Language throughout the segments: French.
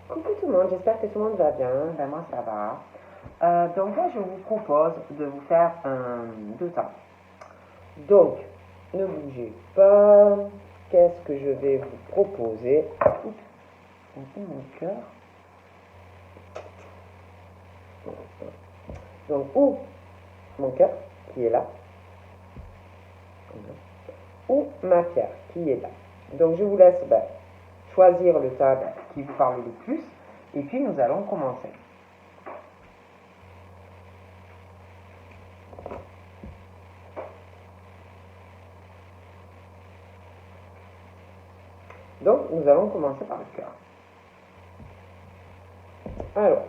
Coucou tout le monde, j'espère que tout le monde va bien. Ben moi ça va. Donc là je vous propose de vous faire deux temps. Donc ne bougez pas. Qu'est-ce que je vais vous proposer? Oups, c'est mon cœur. Donc ou mon cœur qui est là, ou ma pierre qui est là. Donc je vous laisse choisir le tas qui vous parle le plus. Et puis nous allons commencer. Donc, nous allons commencer par le cœur. Alors,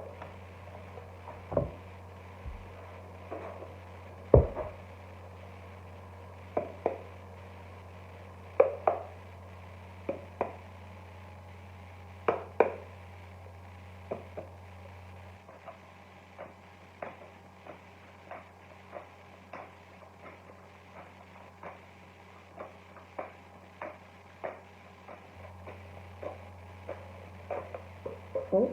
ou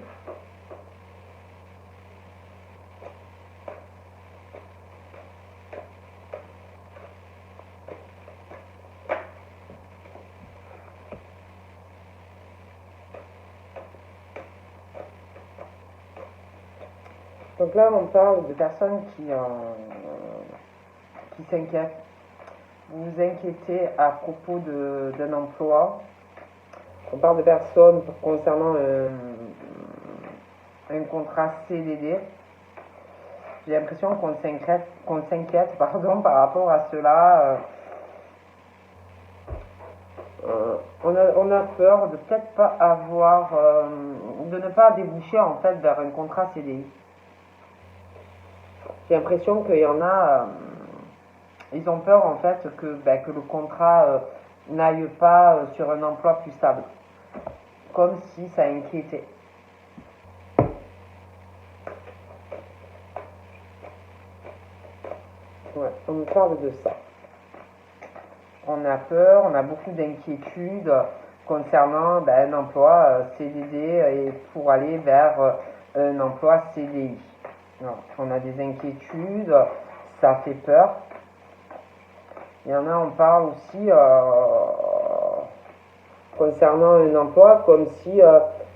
donc là, on parle de personnes qui s'inquiètent. Vous vous inquiétez à propos d'un emploi. On parle de personnes concernant un contrat CDD. J'ai l'impression qu'on s'inquiète par rapport à cela. On a peur de peut-être pas avoir, de ne pas déboucher en fait vers un contrat CDI. J'ai l'impression qu'il y en a, ils ont peur en fait que le contrat n'aille pas sur un emploi plus stable, comme si ça inquiétait. Ouais, on me parle de ça. On a peur, on a beaucoup d'inquiétudes concernant un emploi CDD et pour aller vers un emploi CDI. Alors, on a des inquiétudes, ça fait peur. Il y en a, on parle aussi concernant un emploi comme si,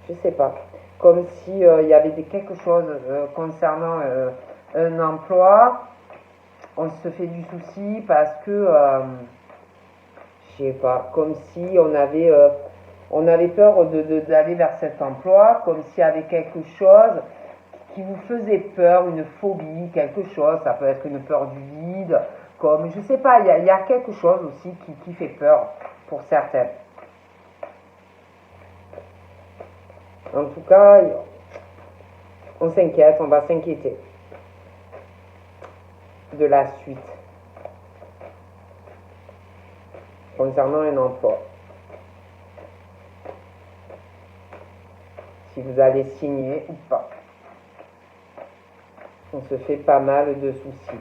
je sais pas, comme si il y avait quelque chose concernant un emploi. On se fait du souci parce que, je sais pas, comme si on avait peur d'aller vers cet emploi, comme s'il y avait quelque chose qui vous faisait peur, une phobie, quelque chose, ça peut être une peur du vide, comme, je sais pas, il y a quelque chose aussi qui fait peur pour certaines. En tout cas, on s'inquiète, on va s'inquiéter de la suite concernant un emploi. Si vous allez signer ou pas. On se fait pas mal de soucis.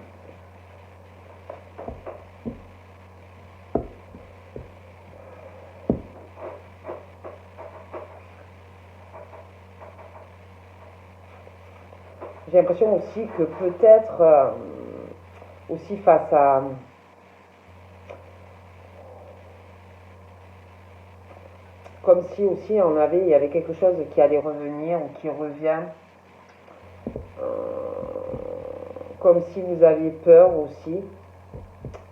J'ai l'impression aussi que peut-être aussi face à comme si aussi il y avait quelque chose qui allait revenir ou qui revient, comme si vous aviez peur aussi.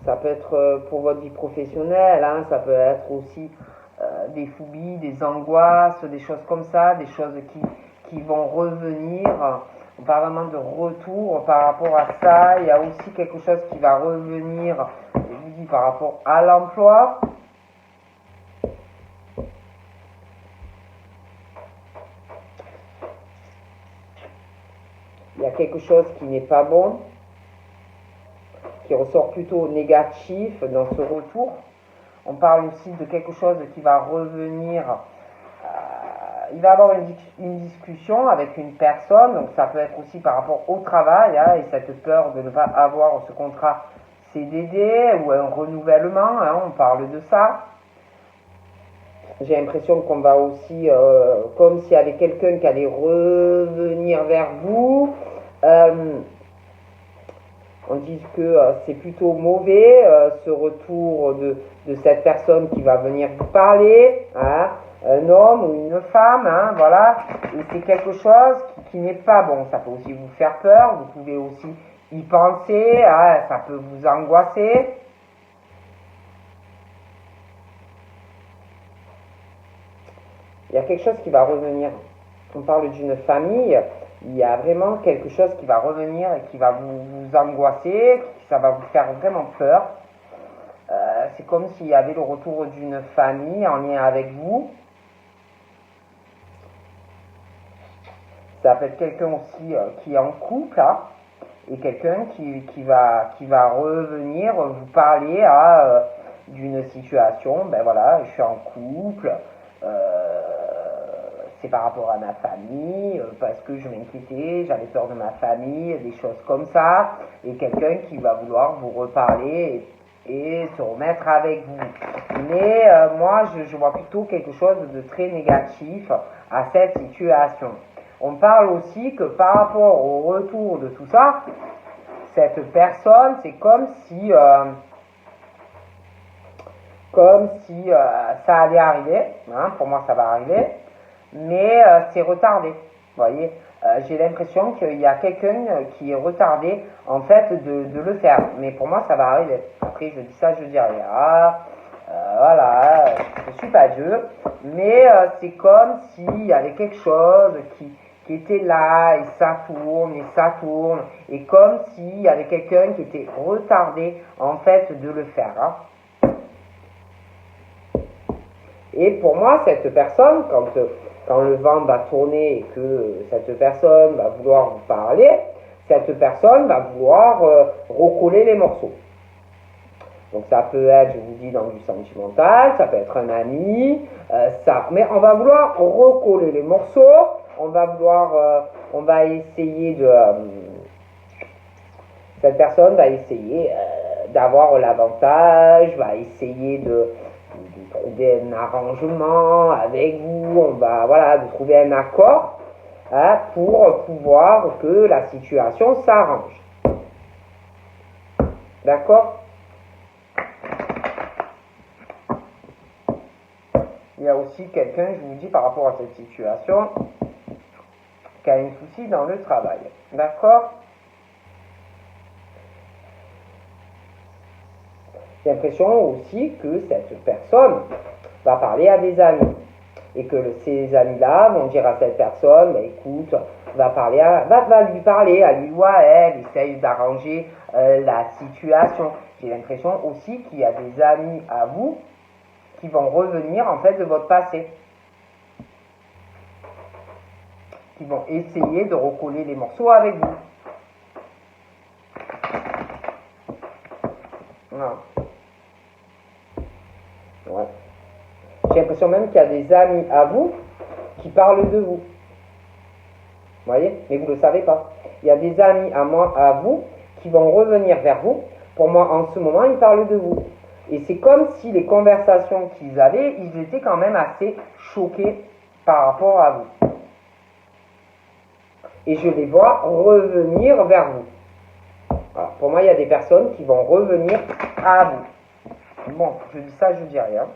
Ça peut être pour votre vie professionnelle, hein, ça peut être aussi des phobies, des angoisses, des choses comme ça, des choses qui vont revenir. On parle vraiment de retour par rapport à ça. Il y a aussi quelque chose qui va revenir, je vous dis, par rapport à l'emploi. Il y a quelque chose qui n'est pas bon, qui ressort plutôt négatif dans ce retour. On parle aussi de quelque chose qui va revenir. Il va y avoir une discussion avec une personne, donc ça peut être aussi par rapport au travail, hein, et cette peur de ne pas avoir ce contrat CDD ou un renouvellement, hein, on parle de ça. j'ai l'impression qu'on va aussi, comme s'il y avait quelqu'un qui allait revenir vers vous. On dit que c'est plutôt mauvais, ce retour de cette personne qui va venir vous parler, hein, un homme ou une femme, hein, voilà, et c'est quelque chose qui n'est pas bon. Ça peut aussi vous faire peur, vous pouvez aussi y penser, hein, ça peut vous angoisser. Il y a quelque chose qui va revenir. On parle d'une famille, il y a vraiment quelque chose qui va revenir et qui va vous angoisser, ça va vous faire vraiment peur. C'est comme s'il y avait le retour d'une famille en lien avec vous. Ça peut être quelqu'un aussi qui est en couple, hein, et quelqu'un qui va revenir vous parler d'une situation. Ben voilà, je suis en couple. C'est par rapport à ma famille, parce que je m'inquiétais, j'avais peur de ma famille, des choses comme ça, et quelqu'un qui va vouloir vous reparler et se remettre avec vous. Mais moi, je vois plutôt quelque chose de très négatif à cette situation. On parle aussi que par rapport au retour de tout ça, cette personne, c'est comme si ça allait arriver, hein, pour moi ça va arriver, mais c'est retardé. Vous voyez, j'ai l'impression qu'il y a quelqu'un qui est retardé en fait de le faire, mais pour moi ça va arriver. Après je dis ça, je dis rien, voilà, je suis pas Dieu, mais c'est comme s'il y avait quelque chose qui était là et ça tourne, et comme s'il y avait quelqu'un qui était retardé en fait de le faire. Hein. Et pour moi, cette personne, quand le vent va tourner et que cette personne va vouloir vous parler, cette personne va vouloir recoller les morceaux. Donc ça peut être, je vous dis, dans du sentimental, ça peut être un ami, mais on va vouloir recoller les morceaux, on va essayer cette personne va essayer d'avoir l'avantage, va essayer de trouver un arrangement avec vous, de trouver un accord, hein, pour pouvoir que la situation s'arrange. D'accord ? Il y a aussi quelqu'un, je vous dis par rapport à cette situation, qui a un souci dans le travail. D'accord ? J'ai l'impression aussi que cette personne va parler à des amis. Et que ces amis-là vont dire à cette personne, bah, écoute, va lui parler à lui ou à elle, essaye d'arranger la situation. J'ai l'impression aussi qu'il y a des amis à vous qui vont revenir en fait de votre passé. Qui vont essayer de recoller les morceaux avec vous. Non. Ouais. J'ai l'impression même qu'il y a des amis à vous qui parlent de vous. Vous voyez ? Mais vous ne le savez pas. Il y a des amis à moi, à vous, qui vont revenir vers vous. Pour moi, en ce moment, ils parlent de vous. Et c'est comme si les conversations qu'ils avaient, ils étaient quand même assez choqués par rapport à vous. Et je les vois revenir vers vous. Alors, pour moi, il y a des personnes qui vont revenir à vous. Bon, je dis ça, je dis rien.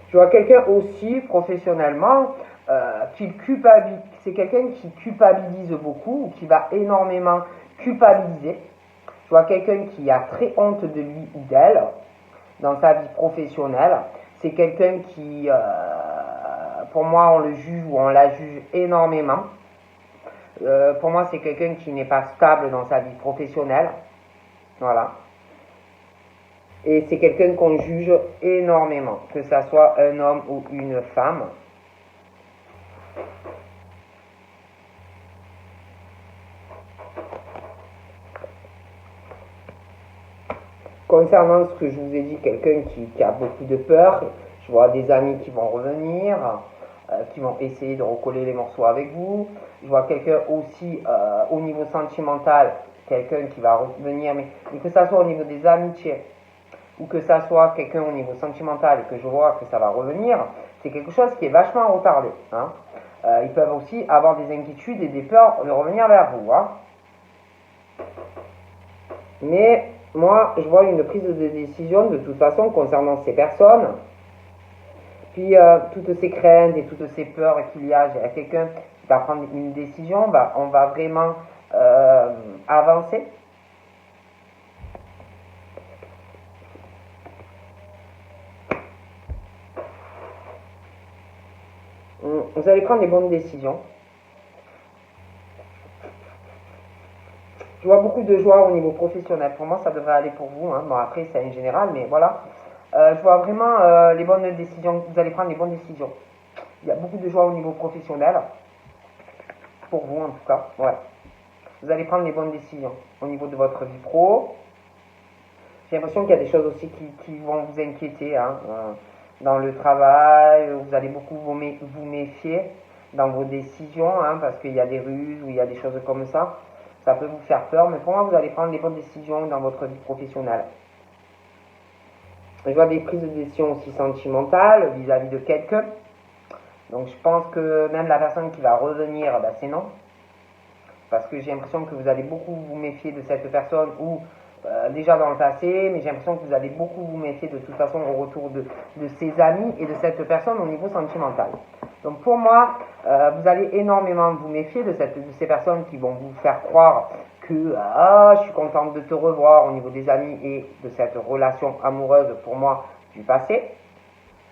Je vois quelqu'un aussi, professionnellement, qui culpabilise. C'est quelqu'un qui culpabilise beaucoup, ou qui va énormément culpabiliser. Je vois quelqu'un qui a très honte de lui ou d'elle dans sa vie professionnelle. C'est quelqu'un qui, pour moi, on le juge ou on la juge énormément. Pour moi, c'est quelqu'un qui n'est pas stable dans sa vie professionnelle. Voilà. Et c'est quelqu'un qu'on juge énormément, que ça soit un homme ou une femme. Concernant ce que je vous ai dit, quelqu'un qui a beaucoup de peur, je vois des amis qui vont revenir, qui vont essayer de recoller les morceaux avec vous. Je vois quelqu'un aussi au niveau sentimental, quelqu'un qui va revenir, mais que ça soit au niveau des amitiés, ou que ça soit quelqu'un au niveau sentimental et que je vois que ça va revenir, c'est quelque chose qui est vachement retardé. Hein. Ils peuvent aussi avoir des inquiétudes et des peurs de revenir vers vous. Hein. Mais moi, je vois une prise de décision de toute façon concernant ces personnes. Puis toutes ces craintes et toutes ces peurs qu'il y a quelqu'un qui va prendre une décision, on va vraiment avancer. Vous allez prendre les bonnes décisions. Je vois beaucoup de joie au niveau professionnel. Pour moi, ça devrait aller pour vous. Hein. Bon, après, c'est en général, mais voilà. Je vois vraiment les bonnes décisions. Vous allez prendre les bonnes décisions. Il y a beaucoup de joie au niveau professionnel. Pour vous, en tout cas. Ouais. Vous allez prendre les bonnes décisions au niveau de votre vie pro. J'ai l'impression qu'il y a des choses aussi qui vont vous inquiéter. Hein. Dans le travail, vous allez beaucoup vous méfier dans vos décisions, hein, parce qu'il y a des ruses ou il y a des choses comme ça. Ça peut vous faire peur, mais pour moi, vous allez prendre les bonnes décisions dans votre vie professionnelle. Je vois des prises de décision aussi sentimentales vis-à-vis de quelqu'un. Donc je pense que même la personne qui va revenir, c'est non. Parce que j'ai l'impression que vous allez beaucoup vous méfier de cette personne ou déjà dans le passé, mais j'ai l'impression que vous allez beaucoup vous méfier de toute façon au retour de ses amis et de cette personne au niveau sentimental. Donc pour moi, vous allez énormément vous méfier de ces personnes qui vont vous faire croire que je suis contente de te revoir au niveau des amis et de cette relation amoureuse pour moi du passé.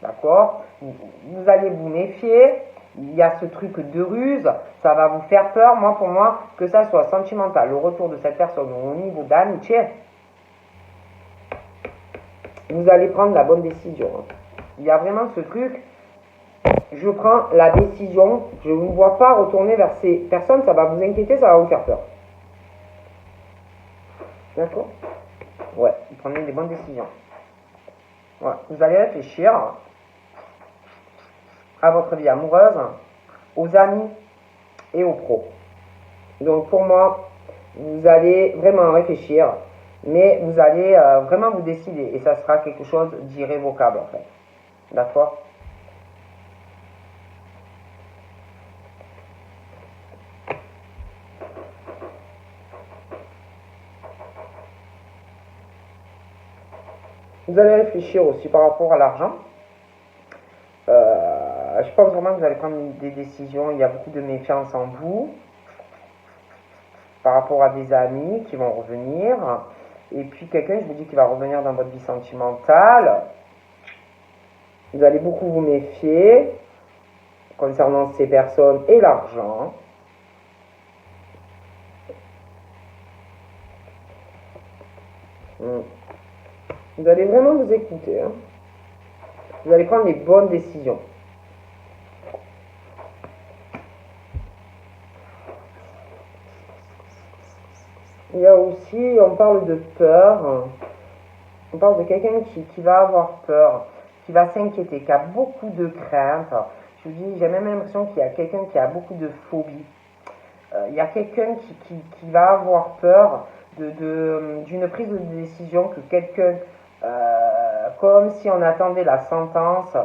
D'accord? Vous allez vous méfier. Il y a ce truc de ruse, ça va vous faire peur, pour moi, que ça soit sentimental, le retour de cette personne au niveau d'amitié, vous allez prendre la bonne décision. Il y a vraiment ce truc, je prends la décision, je ne vous vois pas retourner vers ces personnes, ça va vous inquiéter, ça va vous faire peur. D'accord? Ouais, vous prenez des bonnes décisions. Ouais, vous allez réfléchir à votre vie amoureuse, aux amis et aux pros. Donc pour moi, vous allez vraiment réfléchir, mais vous allez vraiment vous décider et ça sera quelque chose d'irrévocable en fait. D'accord? Vous allez réfléchir aussi par rapport à l'argent. Je pense vraiment que vous allez prendre des décisions. Il y a beaucoup de méfiance en vous par rapport à des amis qui vont revenir. Et puis quelqu'un, je vous dis, qui va revenir dans votre vie sentimentale. Vous allez beaucoup vous méfier concernant ces personnes et l'argent. Vous allez vraiment vous écouter. Hein. Vous allez prendre les bonnes décisions. Il y a aussi, on parle de peur. On parle de quelqu'un qui va avoir peur, qui va s'inquiéter, qui a beaucoup de craintes. Je vous dis, j'ai même l'impression qu'il y a quelqu'un qui a beaucoup de phobie. Il y a quelqu'un qui va avoir peur d'une prise de décision que quelqu'un, comme si on attendait la sentence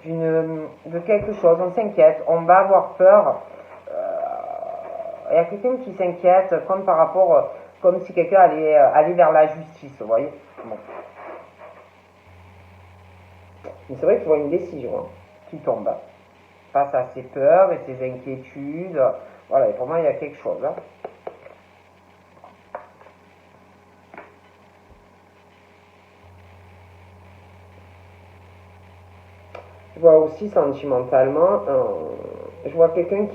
de quelque chose, on s'inquiète, on va avoir peur. Il y a quelqu'un qui s'inquiète comme par rapport, comme si quelqu'un allait aller vers la justice, vous voyez. Bon. Mais c'est vrai qu'il y a une décision qui tombe face à ses peurs et ses inquiétudes. Voilà, et pour moi, il y a quelque chose. Je vois aussi sentimentalement, je vois quelqu'un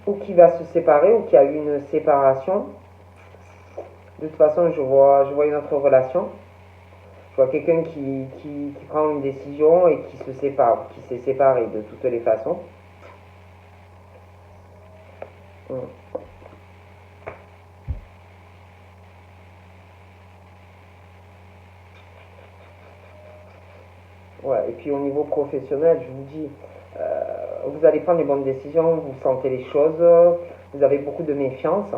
ou qui va se séparer ou qui a eu une séparation. De toute façon, je vois une autre relation. Je vois quelqu'un qui prend une décision et qui se sépare, qui s'est séparé de toutes les façons. Ouais, et puis au niveau professionnel, je vous dis, vous allez prendre les bonnes décisions, vous sentez les choses, vous avez beaucoup de méfiance.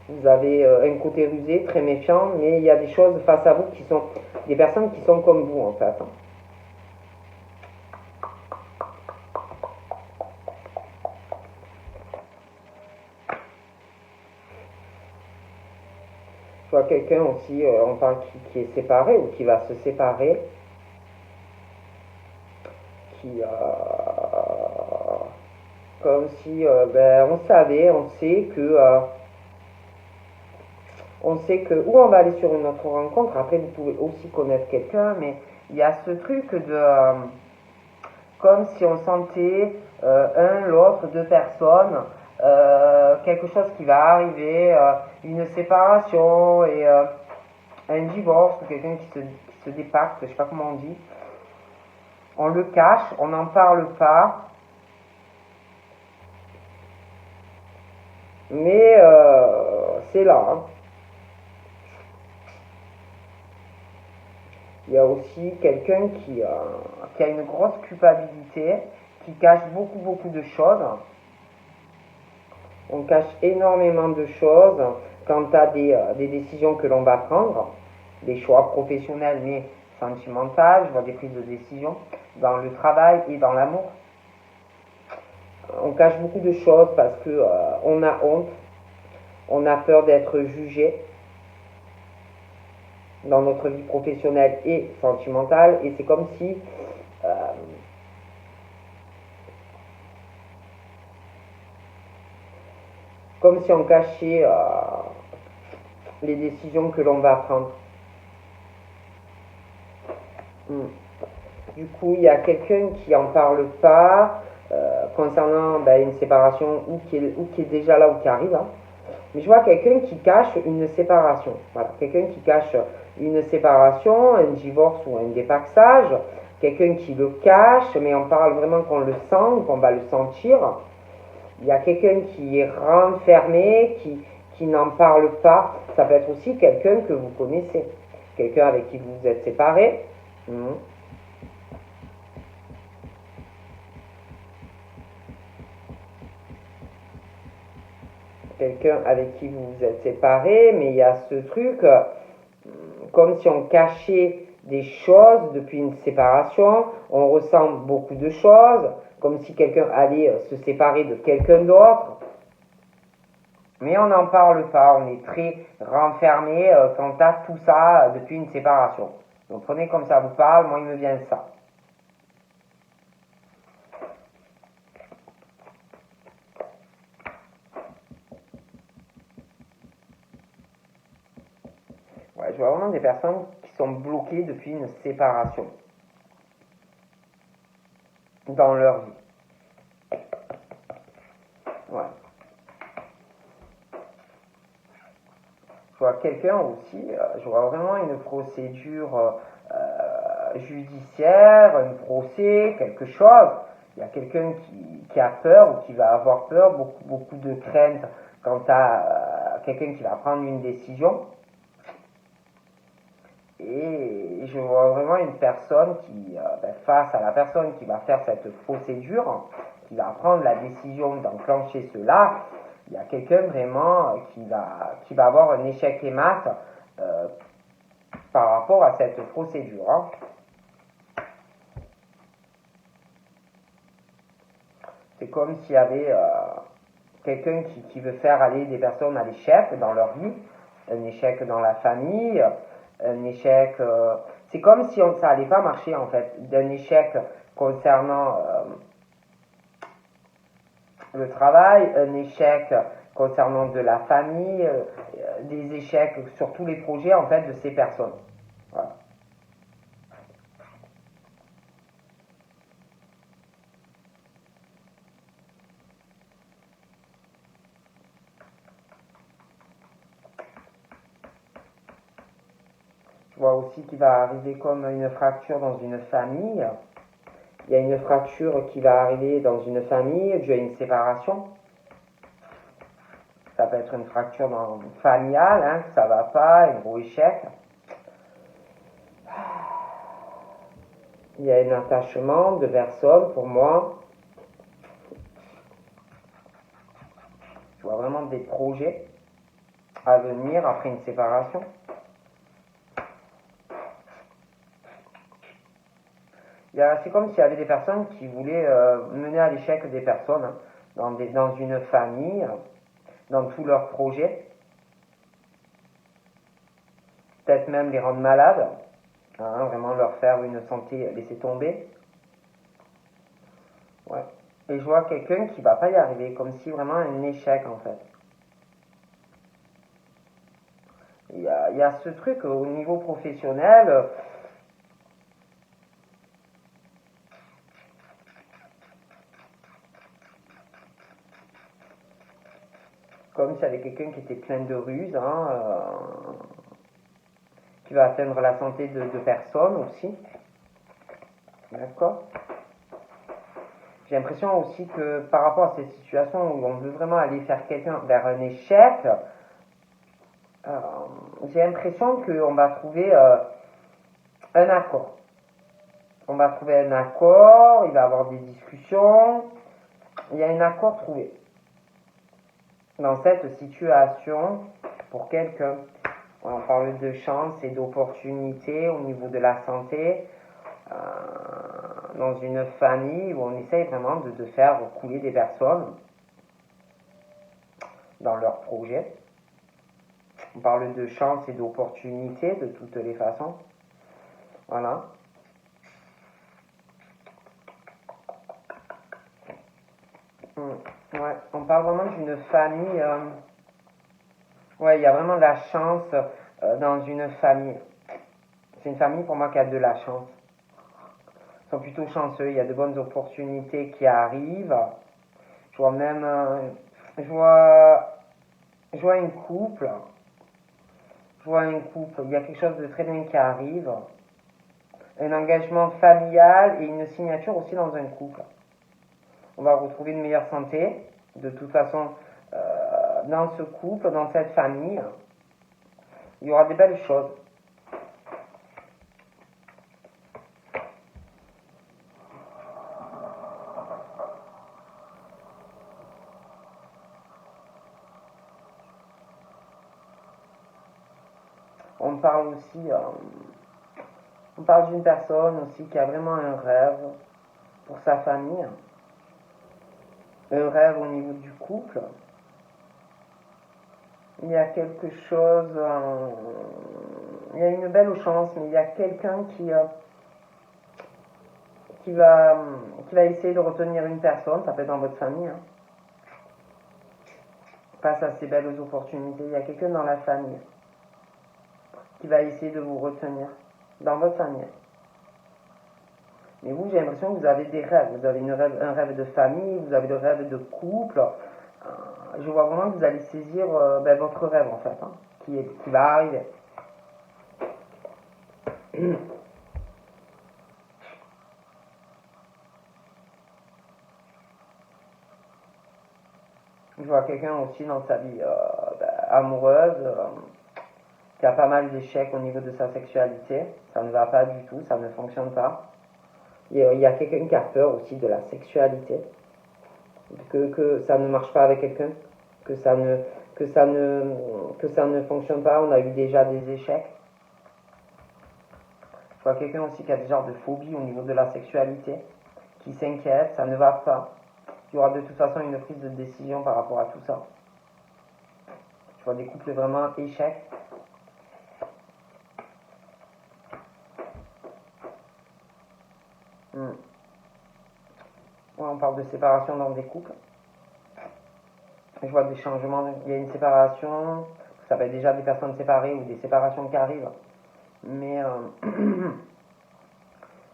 Vous avez un côté rusé, très méfiant, mais il y a des choses face à vous qui sont des personnes qui sont comme vous en fait. Je vois quelqu'un aussi, on parle qui est séparé ou qui va se séparer, qui comme si ben, on sait que où on va aller sur une autre rencontre. Après, vous pouvez aussi connaître quelqu'un, mais il y a ce truc de comme si on sentait l'autre, deux personnes, quelque chose qui va arriver, une séparation et un divorce ou quelqu'un qui se dépacte, je sais pas comment on dit. On le cache, on n'en parle pas, mais c'est là. Hein. Il y a aussi quelqu'un qui a une grosse culpabilité, qui cache beaucoup de choses. On cache énormément de choses quant à des décisions que l'on va prendre, des choix professionnels mais sentimentaux, je vois des prises de décision dans le travail et dans l'amour. On cache beaucoup de choses parce que on a honte, on a peur d'être jugé dans notre vie professionnelle et sentimentale, et c'est comme si on cachait les décisions que l'on va prendre. Du coup, il y a quelqu'un qui n'en parle pas concernant une séparation ou qui est déjà là ou qui arrive. Hein. Mais je vois quelqu'un qui cache une séparation. Voilà, quelqu'un qui cache une séparation, un divorce ou un dépaxage. Quelqu'un qui le cache, mais on parle vraiment qu'on le sent, qu'on va le sentir. Il y a quelqu'un qui est renfermé, qui n'en parle pas. Ça peut être aussi quelqu'un que vous connaissez. Quelqu'un avec qui vous êtes séparé. Quelqu'un avec qui vous vous êtes séparé, mais il y a ce truc, comme si on cachait des choses depuis une séparation, on ressent beaucoup de choses, comme si quelqu'un allait se séparer de quelqu'un d'autre, mais on n'en parle pas, on est très renfermé quant à tout ça depuis une séparation. Donc prenez comme ça vous parle, moi il me vient ça. Ouais, je vois vraiment des personnes qui sont bloquées depuis une séparation dans leur vie. Ouais. Je vois quelqu'un aussi, je vois vraiment une procédure judiciaire, un procès, quelque chose. Il y a quelqu'un qui a peur ou qui va avoir peur, beaucoup de crainte quant à quelqu'un qui va prendre une décision. Et je vois vraiment une personne qui, face à la personne qui va faire cette procédure, qui va prendre la décision d'enclencher cela, il y a quelqu'un vraiment qui va avoir un échec et mat par rapport à cette procédure. Hein. C'est comme s'il y avait quelqu'un qui veut faire aller des personnes à l'échec dans leur vie, un échec dans la famille, un échec... c'est comme si ça n'allait pas marcher en fait, d'un échec concernant le travail, un échec concernant de la famille, des échecs sur tous les projets en fait de ces personnes. Voilà. Je vois aussi qu'il va arriver comme une fracture dans une famille. Il y a une fracture qui va arriver dans une famille due à une séparation. Ça peut être une fracture familiale, hein, que ça va pas, un gros échec. Il y a un attachement de personnes, pour moi. Je vois vraiment des projets. à venir après une séparation. C'est comme s'il y avait des personnes qui voulaient mener à l'échec des personnes hein, dans une famille, dans tous leurs projets, peut-être même les rendre malades, hein, vraiment leur faire une santé laisser tomber. Ouais. Et je vois quelqu'un qui va pas y arriver, comme si vraiment un échec en fait. Il y a ce truc au niveau professionnel. Comme s'il y avait quelqu'un qui était plein de ruses, hein, qui va atteindre la santé de personnes aussi. D'accord. J'ai l'impression aussi que par rapport à ces situations où on veut vraiment aller faire quelqu'un vers un échec, j'ai l'impression qu'on va trouver un accord. On va trouver un accord, il va y avoir des discussions, il y a un accord trouvé. Dans cette situation, pour quelqu'un, on parle de chance et d'opportunité au niveau de la santé, dans une famille où on essaye vraiment de faire couler des personnes dans leurs projets. On parle de chance et d'opportunité de toutes les façons. Voilà. Ouais, on parle vraiment d'une famille. Ouais, il y a vraiment de la chance dans une famille. C'est une famille pour moi qui a de la chance. Ils sont plutôt chanceux, il y a de bonnes opportunités qui arrivent. Je vois même. Je vois un couple. Il y a quelque chose de très bien qui arrive. Un engagement familial et une signature aussi dans un couple. On va retrouver une meilleure santé. De toute façon, dans ce couple, dans cette famille, il y aura des belles choses. On parle aussi, on parle d'une personne aussi qui a vraiment un rêve pour sa famille, un rêve au niveau du couple. Il y a quelque chose, il y a une belle chance, mais il y a quelqu'un qui va essayer de retenir une personne, ça peut être dans votre famille, hein. Face à ces belles opportunités, il y a quelqu'un dans la famille qui va essayer de vous retenir dans votre famille. Mais vous, j'ai l'impression que vous avez des rêves. Vous avez un rêve de famille, vous avez le rêve de couple. Je vois vraiment que vous allez saisir votre rêve en fait, hein, qui va arriver. Je vois quelqu'un aussi dans sa vie amoureuse qui a pas mal d'échecs au niveau de sa sexualité. Ça ne va pas du tout, ça ne fonctionne pas. Il y a quelqu'un qui a peur aussi de la sexualité, que ça ne marche pas avec quelqu'un, que ça ne fonctionne pas. On a eu déjà des échecs. Je vois quelqu'un aussi qui a des genres de phobie au niveau de la sexualité, qui s'inquiète, ça ne va pas. Il y aura de toute façon une prise de décision par rapport à tout ça. Je vois des couples vraiment échecs. Ouais, on parle de séparation dans des couples. Je vois des changements. Il y a une séparation. Ça va être déjà des personnes séparées ou des séparations qui arrivent. Mais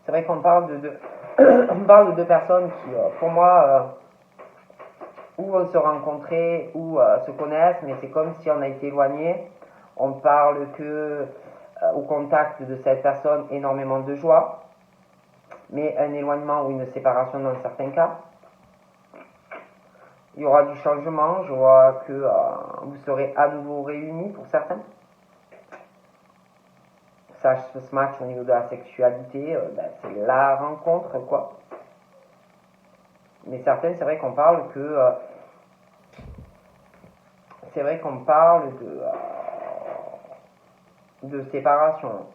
c'est vrai qu'on parle on parle de deux personnes qui, pour moi, ou vont se rencontrer ou se connaissent, mais c'est comme si on a été éloignés. On parle que au contact de cette personne énormément de joie, mais un éloignement ou une séparation dans certains cas. Il y aura du changement, je vois que vous serez à nouveau réunis pour certains. Ça se match au niveau de la sexualité, c'est la rencontre quoi. Mais certaines, c'est vrai qu'on parle que c'est vrai qu'on parle de séparation.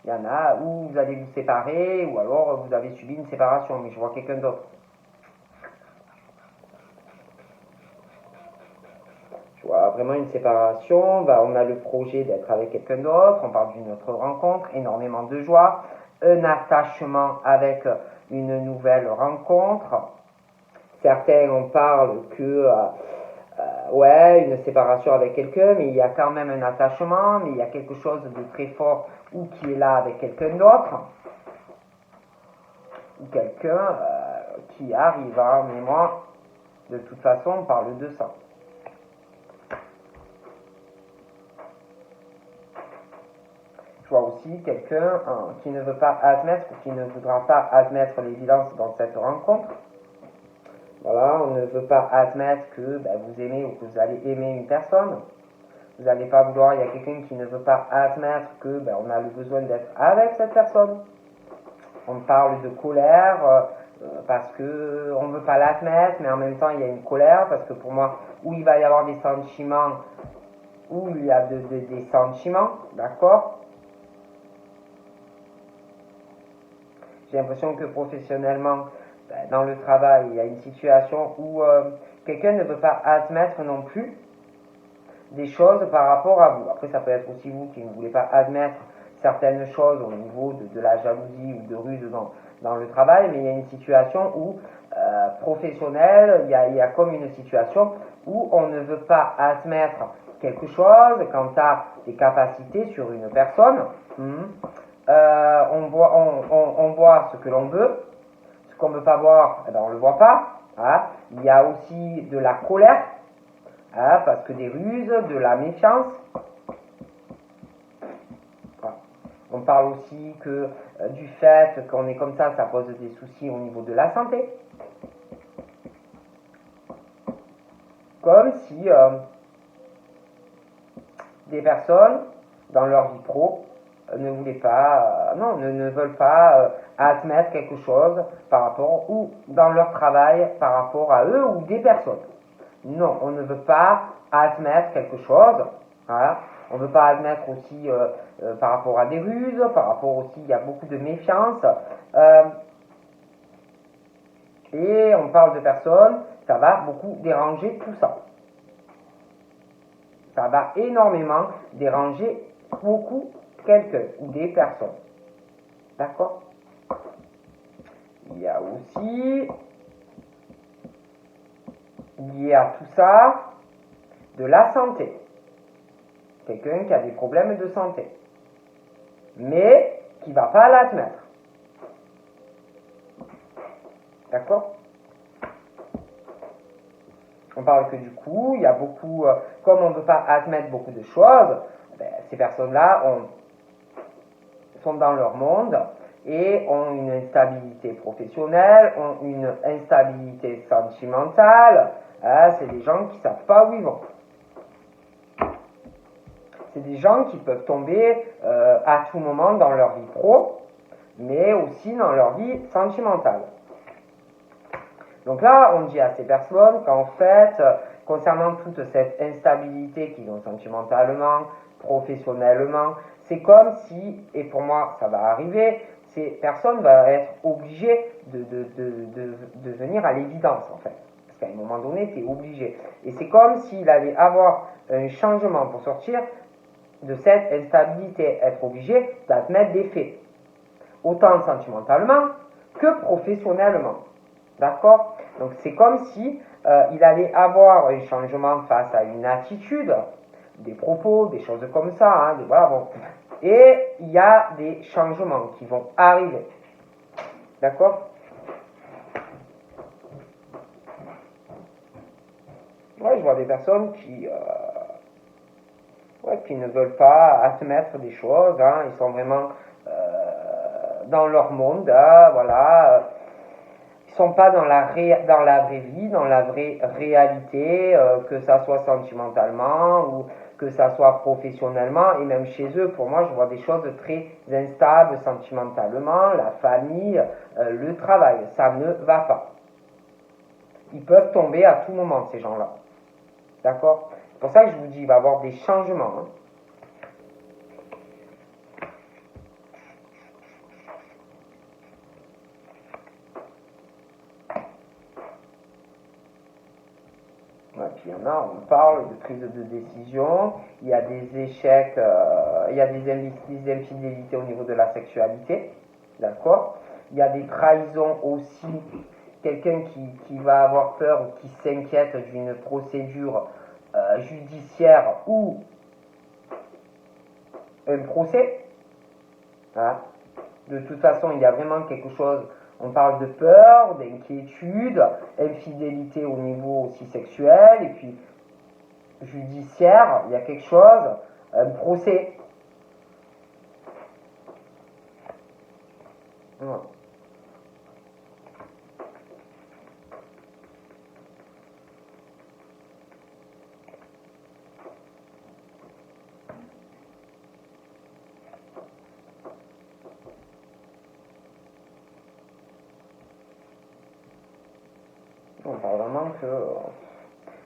Il y en a où vous allez vous séparer, ou alors vous avez subi une séparation, mais je vois quelqu'un d'autre. Je vois vraiment une séparation, on a le projet d'être avec quelqu'un d'autre, on parle d'une autre rencontre, énormément de joie, un attachement avec une nouvelle rencontre. Certains, on parle que, ouais, une séparation avec quelqu'un, mais il y a quand même un attachement, mais il y a quelque chose de très fort ou qui est là avec quelqu'un d'autre, ou quelqu'un qui arrive, hein, mais moi, de toute façon, on parle de ça. Je vois aussi quelqu'un qui ne veut pas admettre ou qui ne voudra pas admettre l'évidence dans cette rencontre. Voilà, on ne veut pas admettre que vous aimez ou que vous allez aimer une personne. Vous n'allez pas vouloir, il y a quelqu'un qui ne veut pas admettre que on a le besoin d'être avec cette personne. On parle de colère parce que on ne veut pas l'admettre, mais en même temps il y a une colère parce que pour moi, où il va y avoir des sentiments, où il y a des sentiments, d'accord? J'ai l'impression que professionnellement, dans le travail, il y a une situation où quelqu'un ne veut pas admettre non plus des choses par rapport à vous. Après, ça peut être aussi vous qui ne voulez pas admettre certaines choses au niveau de la jalousie ou de ruse dans le travail, mais il y a une situation où, professionnelle, il y a comme une situation où on ne veut pas admettre quelque chose quant à des capacités sur une personne. On voit ce que l'on veut, ce qu'on ne veut pas voir, on ne le voit pas. Hein. Il y a aussi de la colère, hein, parce que des ruses, de la méfiance. Voilà. On parle aussi que du fait qu'on est comme ça pose des soucis au niveau de la santé. Comme si des personnes, dans leur vie pro, ne voulaient pas, ne veulent pas admettre quelque chose par rapport, ou dans leur travail par rapport à eux ou des personnes. Non, on ne veut pas admettre quelque chose. Voilà. On ne veut pas admettre aussi par rapport à des ruses, par rapport aussi, il y a beaucoup de méfiance. Et on parle de personnes, ça va beaucoup déranger tout ça. Ça va énormément déranger beaucoup quelqu'un ou des personnes. D'accord? Il y a aussi, lié à tout ça, de la santé. Quelqu'un qui a des problèmes de santé, mais qui ne va pas l'admettre. D'accord? On parle que du coup, il y a beaucoup, comme on ne veut pas admettre beaucoup de choses, ces personnes-là sont dans leur monde et ont une instabilité professionnelle, ont une instabilité sentimentale. C'est des gens qui ne savent pas où ils vont. C'est des gens qui peuvent tomber à tout moment dans leur vie pro, mais aussi dans leur vie sentimentale. Donc là, on dit à ces personnes qu'en fait, concernant toute cette instabilité qu'ils ont sentimentalement, professionnellement, c'est comme si, et pour moi ça va arriver, ces personnes vont être obligées de venir à l'évidence en fait. Parce qu'à un moment donné, tu es obligé. Et c'est comme s'il allait avoir un changement pour sortir de cette instabilité, être obligé d'admettre des faits. Autant sentimentalement que professionnellement. D'accord? Donc c'est comme si il allait avoir un changement face à une attitude, des propos, des choses comme ça. Hein, voilà, bon. Et il y a des changements qui vont arriver. D'accord? Ouais, je vois des personnes qui ne veulent pas admettre des choses. Hein, ils sont vraiment dans leur monde. Voilà. Ils sont pas dans la vraie vie, dans la vraie réalité, que ça soit sentimentalement ou que ça soit professionnellement, et même chez eux, pour moi, je vois des choses très instables sentimentalement, la famille, le travail, ça ne va pas. Ils peuvent tomber à tout moment, ces gens-là. D'accord? C'est pour ça que je vous dis, il va y avoir des changements. Hein. Ouais, puis il y en a, on parle de prise de décision, il y a des échecs, il y a des infidélités au niveau de la sexualité, d'accord? Il y a des trahisons aussi, quelqu'un qui va avoir peur ou qui s'inquiète d'une procédure judiciaire ou un procès, hein? De toute façon, il y a vraiment quelque chose, on parle de peur, d'inquiétude, infidélité au niveau aussi sexuel, et puis judiciaire, il y a quelque chose, un procès. Ouais. On parle vraiment que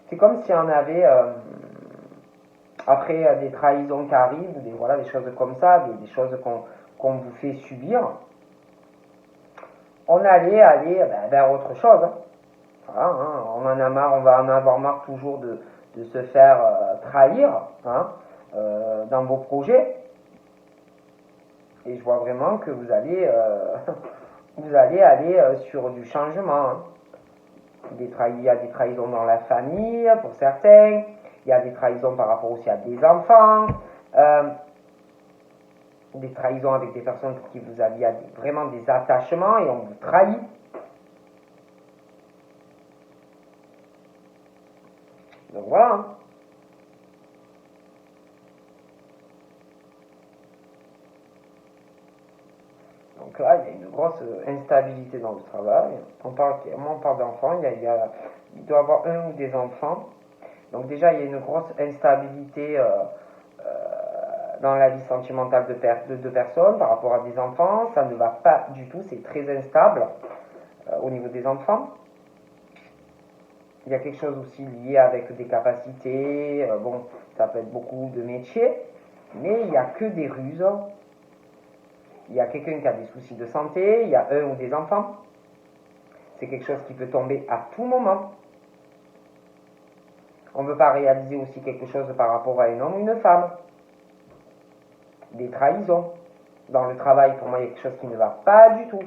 c'est comme si on avait après des trahisons qui arrivent, voilà, des choses comme ça, des choses qu'on vous fait subir, on allait aller vers autre chose. Hein. Voilà, hein, on en a marre, on va en avoir marre toujours de se faire trahir hein, dans vos projets. Et je vois vraiment que vous allez, vous allez aller sur du changement. Hein. Il y a des trahisons dans la famille pour certains, il y a des trahisons par rapport aussi à des enfants, des trahisons avec des personnes pour qui vous aviez vraiment des attachements et on vous trahit. Donc voilà. Hein. Donc là, il y a une grosse instabilité dans le travail. On parle d'enfants, il doit y avoir un ou des enfants. Donc déjà, il y a une grosse instabilité dans la vie sentimentale de deux personnes par rapport à des enfants. Ça ne va pas du tout, c'est très instable au niveau des enfants. Il y a quelque chose aussi lié avec des capacités. Bon, ça peut être beaucoup de métiers, mais il n'y a que des ruses. Il y a quelqu'un qui a des soucis de santé, il y a un ou des enfants. C'est quelque chose qui peut tomber à tout moment. On ne veut pas réaliser aussi quelque chose par rapport à un homme ou une femme. Des trahisons. Dans le travail, pour moi, il y a quelque chose qui ne va pas du tout.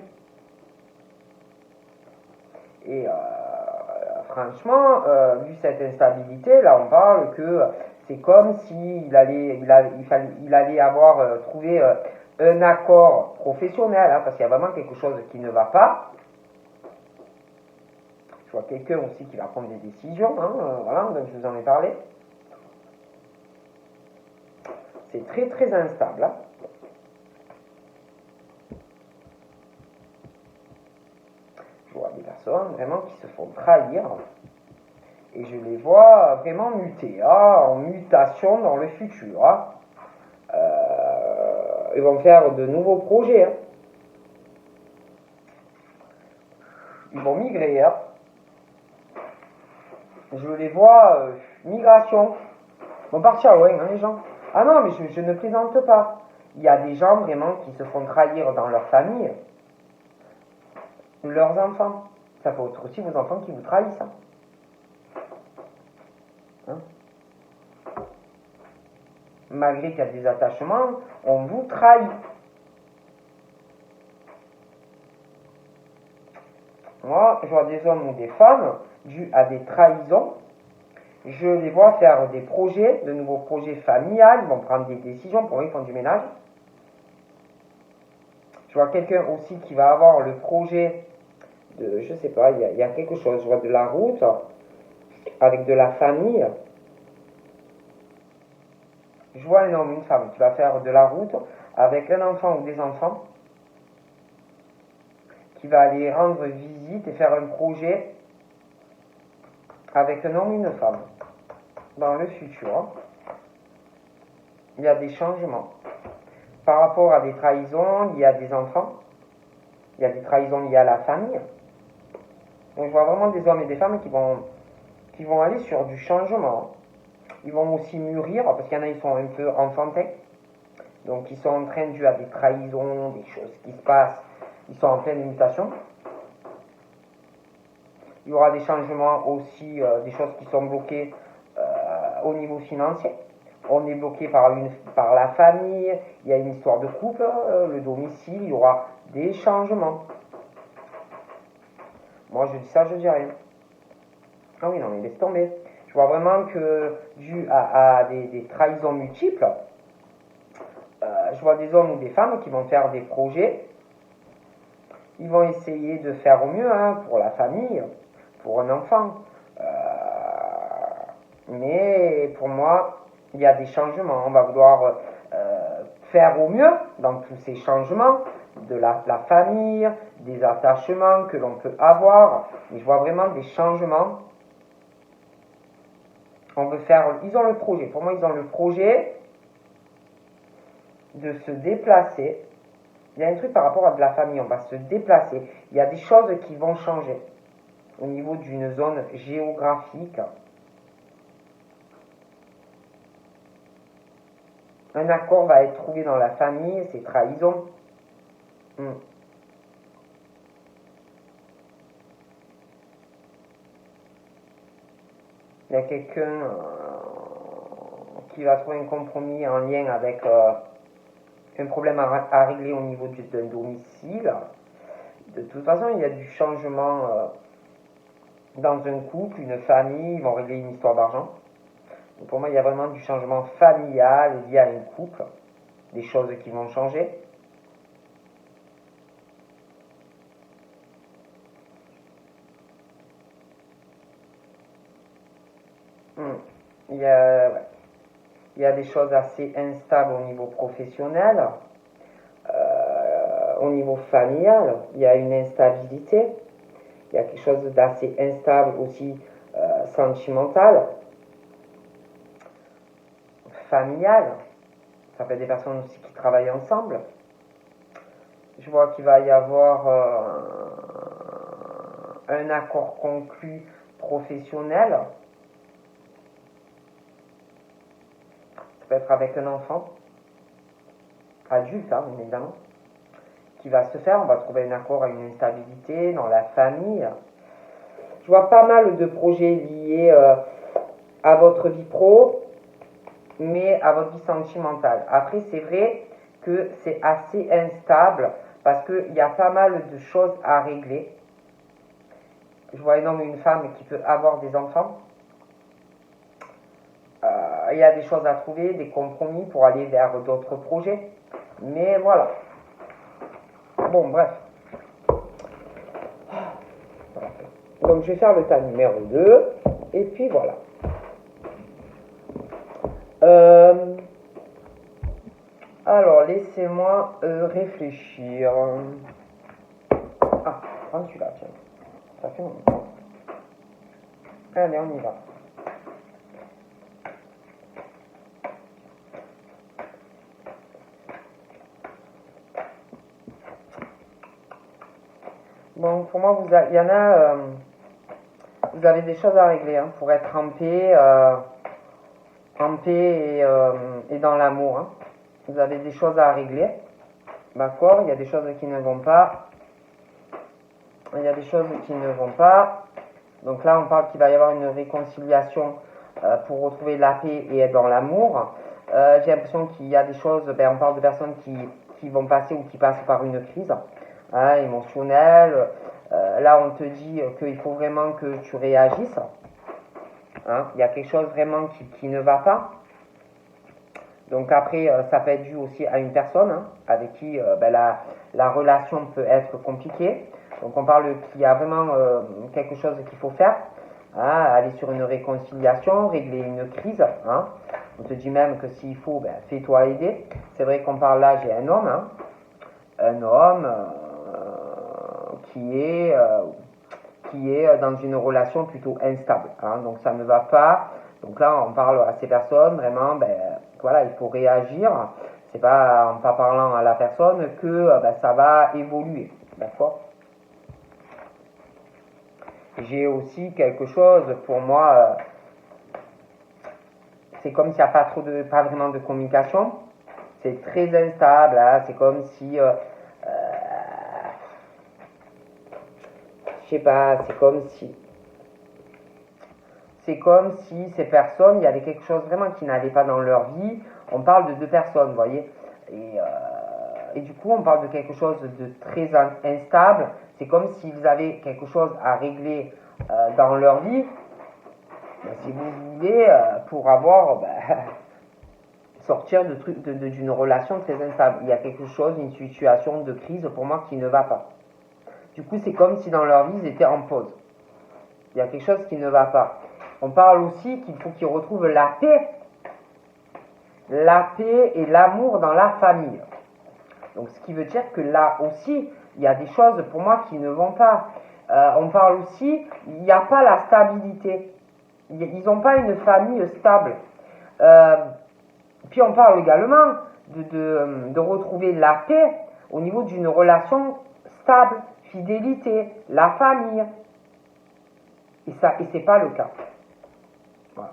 Et franchement, vu cette instabilité, là, on parle que c'est comme s'il allait, il allait avoir trouvé un accord professionnel, hein, parce qu'il y a vraiment quelque chose qui ne va pas. Je vois quelqu'un aussi qui va prendre des décisions, hein, voilà, donc je vous en ai parlé. C'est très très instable. Hein. Je vois des personnes vraiment qui se font trahir et je les vois vraiment muter, hein, en mutation dans le futur. Hein. Ils vont faire de nouveaux projets. Hein. Ils vont migrer. Hein. Je les vois, migration. Ils vont partir loin, hein, les gens. Ah non, mais je ne plaisante pas. Il y a des gens vraiment qui se font trahir dans leur famille. Leurs enfants. Ça peut être aussi vos enfants qui vous trahissent. Hein. Hein? Malgré qu'il y a des attachements, on vous trahit. Moi, je vois des hommes ou des femmes dus à des trahisons. Je les vois faire des projets, de nouveaux projets familiales. Ils vont prendre des décisions. Pour eux, ils font du ménage. Je vois quelqu'un aussi qui va avoir le projet de, je sais pas, il y a quelque chose. Je vois de la route avec de la famille. Je vois un homme, une femme qui va faire de la route avec un enfant ou des enfants, qui va aller rendre visite et faire un projet avec un homme ou une femme. Dans le futur, il y a des changements. Par rapport à des trahisons liées à des enfants, il y a des trahisons liées à la famille. Donc je vois vraiment des hommes et des femmes qui vont aller sur du changement. Ils vont aussi mûrir, parce qu'il y en a, ils sont un peu enfantins. Donc, ils sont en train, dû à des trahisons, des choses qui se passent, ils sont en pleine mutation. Il y aura des changements aussi, des choses qui sont bloquées au niveau financier. On est bloqué par la famille, il y a une histoire de couple, le domicile, il y aura des changements. Moi, je dis ça, je dis rien. Ah oui, non, mais laisse tomber. Je vois vraiment que, dû à des trahisons multiples, je vois des hommes ou des femmes qui vont faire des projets. Ils vont essayer de faire au mieux pour la famille, pour un enfant. Mais pour moi, il y a des changements. On va vouloir faire au mieux dans tous ces changements de la famille, des attachements que l'on peut avoir. Et je vois vraiment des changements. On veut faire. Ils ont le projet. Pour moi, ils ont le projet de se déplacer. Il y a un truc par rapport à de la famille. On va se déplacer. Il y a des choses qui vont changer au niveau d'une zone géographique. Un accord va être trouvé dans la famille, c'est trahison. Il y a quelqu'un qui va trouver un compromis en lien avec un problème à régler au niveau d'un domicile. De toute façon, il y a du changement dans un couple, une famille, ils vont régler une histoire d'argent. Pour moi, il y a vraiment du changement familial lié à un couple, des choses qui vont changer. Il y a des choses assez instables au niveau professionnel, au niveau familial, il y a une instabilité, il y a quelque chose d'assez instable aussi sentimental, familial. Ça fait des personnes aussi qui travaillent ensemble. Je vois qu'il va y avoir un accord conclu professionnel. Ça peut être avec un enfant, adulte, bien évidemment, qui va se faire. On va trouver un accord à une instabilité dans la famille. Je vois pas mal de projets liés à votre vie pro, mais à votre vie sentimentale. Après, c'est vrai que c'est assez instable parce qu'il y a pas mal de choses à régler. Je vois énormément une femme qui peut avoir des enfants. Il y a des choses à trouver, des compromis pour aller vers d'autres projets. Mais voilà. Bon, bref. Donc, je vais faire le tas numéro 2. Et puis, voilà. Alors, laissez-moi réfléchir. Ah, prends celui-là, tiens. Ça fait longtemps. Allez, on y va. Bon, pour moi, il y en a... vous avez des choses à régler pour être en paix et dans l'amour. Vous avez des choses à régler. D'accord? Il y a des choses qui ne vont pas. Il y a des choses qui ne vont pas. Donc là, on parle qu'il va y avoir une réconciliation pour retrouver la paix et être dans l'amour. J'ai l'impression qu'il y a des choses, on parle de personnes qui vont passer ou qui passent par une crise émotionnelle. Là, on te dit qu'il faut vraiment que tu réagisses. Il y a quelque chose vraiment qui ne va pas. Donc après, ça peut être dû aussi à une personne avec qui la relation peut être compliquée. Donc on parle qu'il y a vraiment quelque chose qu'il faut faire. Aller sur une réconciliation, régler une crise. On te dit même que s'il faut, fais-toi aider. C'est vrai qu'on parle là, j'ai un homme. Un homme qui est dans une relation plutôt instable. Donc ça ne va pas. Donc là, on parle à ces personnes, vraiment, voilà, il faut réagir. C'est pas en pas parlant à la personne que ça va évoluer. D'accord? J'ai aussi quelque chose pour moi, c'est comme s'il n'y a pas vraiment de communication. C'est très instable, hein, c'est comme si, je sais pas, c'est comme si ces personnes, il y avait quelque chose vraiment qui n'allait pas dans leur vie. On parle de deux personnes, vous voyez. Et du coup, on parle de quelque chose de très instable. C'est comme s'ils avaient quelque chose à régler dans leur vie. Ben, si vous voulez, pour avoir, sortir d'une relation très instable. Il y a quelque chose, une situation de crise pour moi qui ne va pas. Du coup, c'est comme si dans leur vie, ils étaient en pause. Il y a quelque chose qui ne va pas. On parle aussi qu'il faut qu'ils retrouvent la paix et l'amour dans la famille. Donc, ce qui veut dire que là aussi, il y a des choses pour moi qui ne vont pas. On parle aussi, il n'y a pas la stabilité. Ils n'ont pas une famille stable. Puis on parle également de retrouver la paix au niveau d'une relation stable, fidélité, la famille. Et c'est pas le cas. Voilà.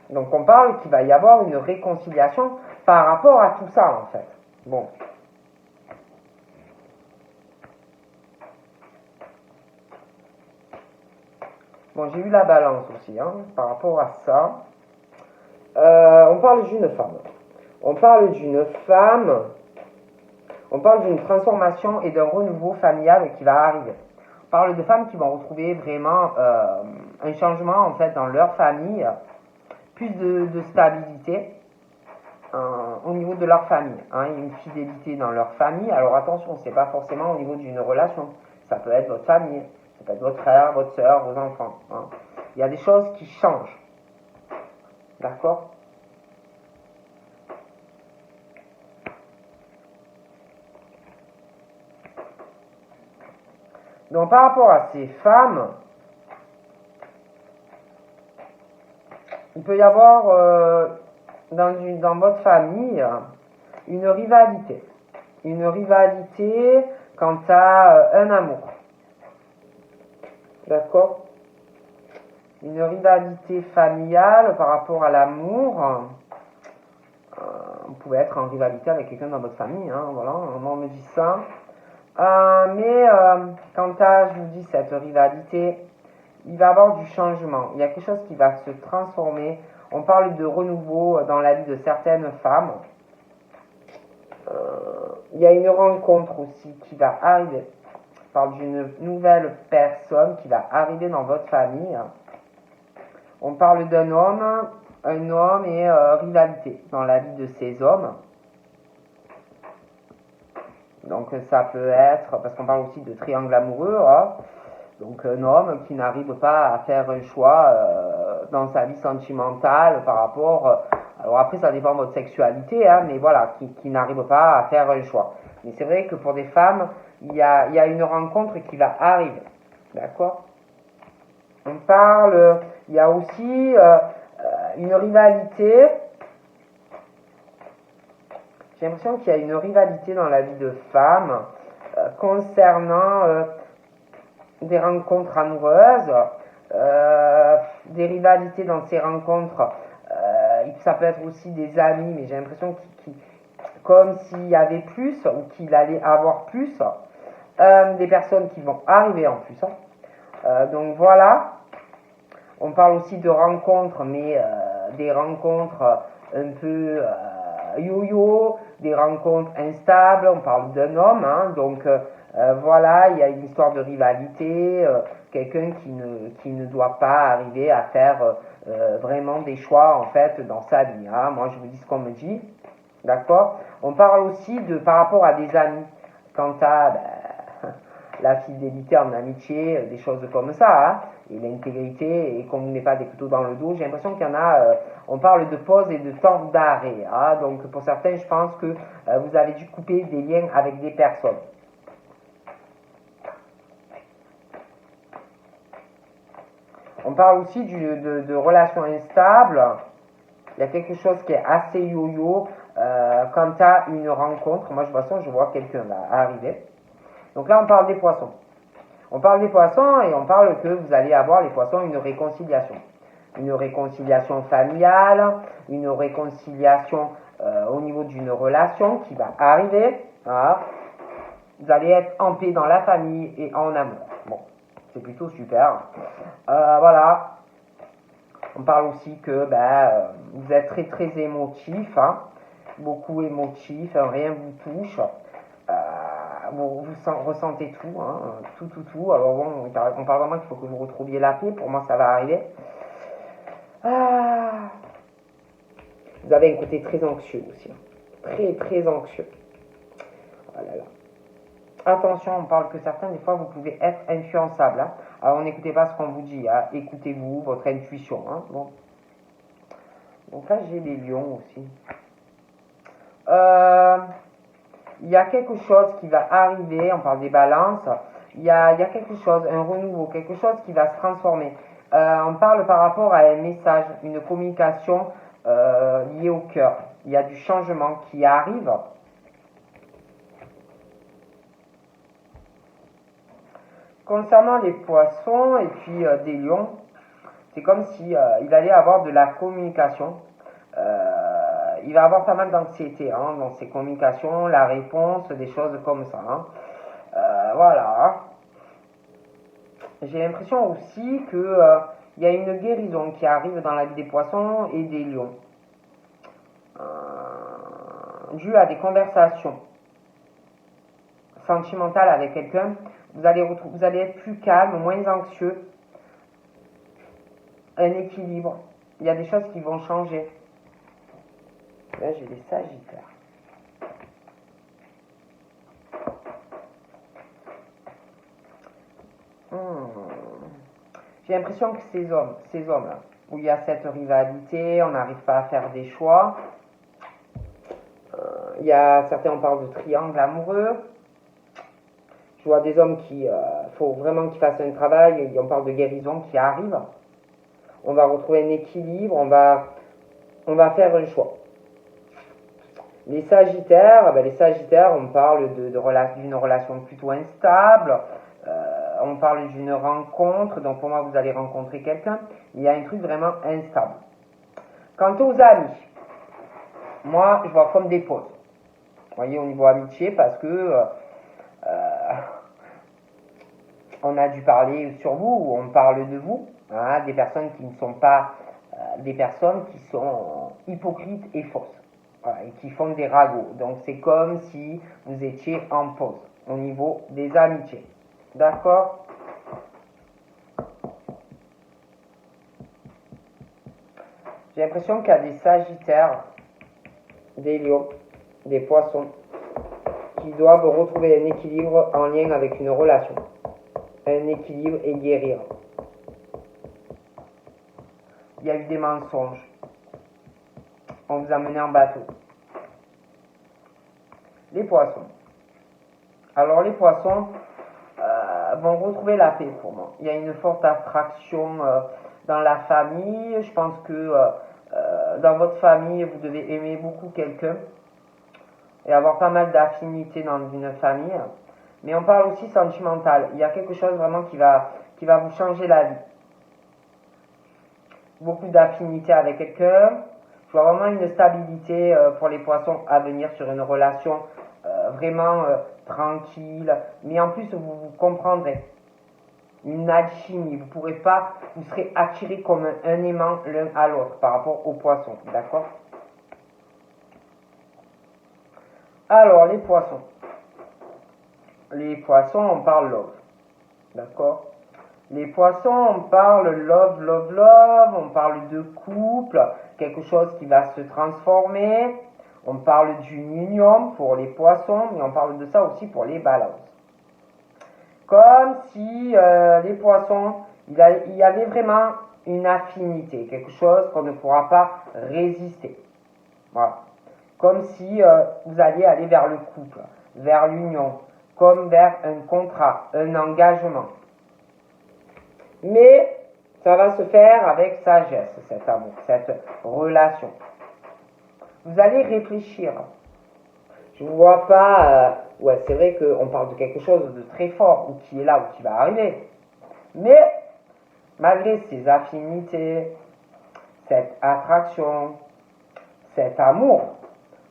Donc on parle qu'il va y avoir une réconciliation par rapport à tout ça en fait. Bon. Bon, j'ai eu la balance aussi par rapport à ça. On parle d'une femme. On parle d'une transformation et d'un renouveau familial qui va arriver. On parle de femmes qui vont retrouver vraiment un changement en fait dans leur famille, plus de stabilité au niveau de leur famille, une fidélité dans leur famille. Alors attention, c'est pas forcément au niveau d'une relation. Ça peut être votre famille, ça peut être votre frère, votre soeur, vos enfants. Il y a des choses qui changent. D'accord ? Donc par rapport à ces femmes, il peut y avoir dans votre famille une rivalité. Une rivalité quant à un amour. D'accord ? Une rivalité familiale par rapport à l'amour. Vous pouvez être en rivalité avec quelqu'un dans votre famille, voilà, on me dit ça. Mais quant à, je vous dis, cette rivalité, il va y avoir du changement. Il y a quelque chose qui va se transformer. On parle de renouveau dans la vie de certaines femmes. Il y a une rencontre aussi qui va arriver. On parle d'une nouvelle personne qui va arriver dans votre famille. On parle d'un homme et rivalité dans la vie de ces hommes. Donc ça peut être, parce qu'on parle aussi de triangle amoureux, donc un homme qui n'arrive pas à faire un choix dans sa vie sentimentale par rapport, alors après ça dépend de votre sexualité, mais voilà, qui n'arrive pas à faire un choix. Mais c'est vrai que pour des femmes, il y a une rencontre qui va arriver, d'accord ? On parle, il y a aussi une rivalité. J'ai l'impression qu'il y a une rivalité dans la vie de femmes concernant des rencontres amoureuses, des rivalités dans ces rencontres. Ça peut être aussi des amis, mais j'ai l'impression comme s'il y avait plus ou qu'il allait avoir plus, des personnes qui vont arriver en plus. Donc voilà, on parle aussi de rencontres, mais des rencontres un peu yo-yo, des rencontres instables, on parle d'un homme, donc voilà, il y a une histoire de rivalité, quelqu'un qui ne doit pas arriver à faire vraiment des choix en fait dans sa vie. Moi je vous dis ce qu'on me dit, d'accord ? On parle aussi par rapport à des amis, quant à la fidélité en amitié, des choses comme ça, et l'intégrité, et qu'on ne met pas des couteaux dans le dos. J'ai l'impression qu'il y en a, on parle de pause et de temps d'arrêt. Donc pour certains, je pense que vous avez dû couper des liens avec des personnes. On parle aussi de relations instables. Il y a quelque chose qui est assez yo-yo quant à une rencontre. Moi, je vois quelqu'un là arriver. Donc là, on parle des poissons. On parle des poissons et on parle que vous allez avoir, les poissons, une réconciliation. une réconciliation familiale, une réconciliation au niveau d'une relation qui va arriver. Voilà. Vous allez être en paix dans la famille et en amour. Bon, c'est plutôt super. Voilà. On parle aussi que vous êtes très très émotif, hein, beaucoup émotif, rien vous touche. Vous ressentez tout, hein, tout. Alors bon, on parle vraiment qu'il faut que vous retrouviez la paix. Pour moi, ça va arriver. Vous avez un côté très anxieux aussi. Très, très anxieux. Oh là là. Attention, on parle que certains, des fois, vous pouvez être influençables. Hein. Alors, n'écoutez pas ce qu'on vous dit. Hein. Écoutez-vous, votre intuition. Hein. Bon. Donc là, j'ai les lions aussi. Il y a quelque chose qui va arriver, on parle des balances, il y a quelque chose, un renouveau, quelque chose qui va se transformer. On parle par rapport à un message, une communication liée au cœur. Il y a du changement qui arrive. Concernant les poissons et puis des lions, c'est comme si il allait avoir de la communication. Il va avoir pas mal d'anxiété hein, dans ses communications, la réponse, des choses comme ça. Hein. Voilà. J'ai l'impression aussi que il y a une guérison qui arrive dans la vie des poissons et des lions. Dû à des conversations sentimentales avec quelqu'un, vous allez être plus calme, moins anxieux, un équilibre. Il y a des choses qui vont changer. Là, j'ai les Sagittaires. J'ai l'impression que ces hommes-là, où il y a cette rivalité, on n'arrive pas à faire des choix. Il y a certains, on parle de triangle amoureux. Je vois des hommes qui, faut vraiment qu'ils fassent un travail, et on parle de guérison qui arrive. On va retrouver un équilibre, on va faire un choix. Les Sagittaires, on parle d'une relation plutôt instable, on parle d'une rencontre, donc pour moi vous allez rencontrer quelqu'un, il y a un truc vraiment instable. Quant aux amis, moi je vois comme des pauses, vous voyez au niveau amitié, parce que on a dû parler sur vous, ou on parle de vous, hein, des personnes qui ne sont pas, des personnes qui sont hypocrites et fausses. Voilà, et qui font des ragots. Donc c'est comme si vous étiez en pause au niveau des amitiés. D'accord? J'ai l'impression qu'il y a des Sagittaires, des Lions, des Poissons qui doivent retrouver un équilibre en lien avec une relation. Un équilibre et guérir. Il y a eu des mensonges. On vous a mené en bateau. Les poissons. Alors les poissons vont retrouver la paix pour moi. Il y a une forte attraction dans la famille. Je pense que dans votre famille, vous devez aimer beaucoup quelqu'un et avoir pas mal d'affinités dans une famille. Mais on parle aussi sentimental. Il y a quelque chose vraiment qui va vous changer la vie. Beaucoup d'affinités avec quelqu'un. Je vois vraiment une stabilité pour les poissons à venir sur une relation vraiment tranquille. Mais en plus, vous comprendrez. Une alchimie. Vous serez attirés comme un aimant l'un à l'autre par rapport aux poissons. D'accord? Alors, les poissons. Les poissons, on parle love. D'accord? Les poissons, on parle love, on parle de couple, quelque chose qui va se transformer, on parle d'une union pour les poissons, mais on parle de ça aussi pour les balances. Comme si les poissons, il y avait vraiment une affinité, quelque chose qu'on ne pourra pas résister. Voilà. Comme si vous alliez aller vers le couple, vers l'union, comme vers un contrat, un engagement. Mais ça va se faire avec sagesse, cet amour, cette relation. Vous allez réfléchir. Je ne vois pas... ouais, c'est vrai qu'on parle de quelque chose de très fort, ou qui est là, ou qui va arriver. Mais, malgré ces affinités, cette attraction, cet amour,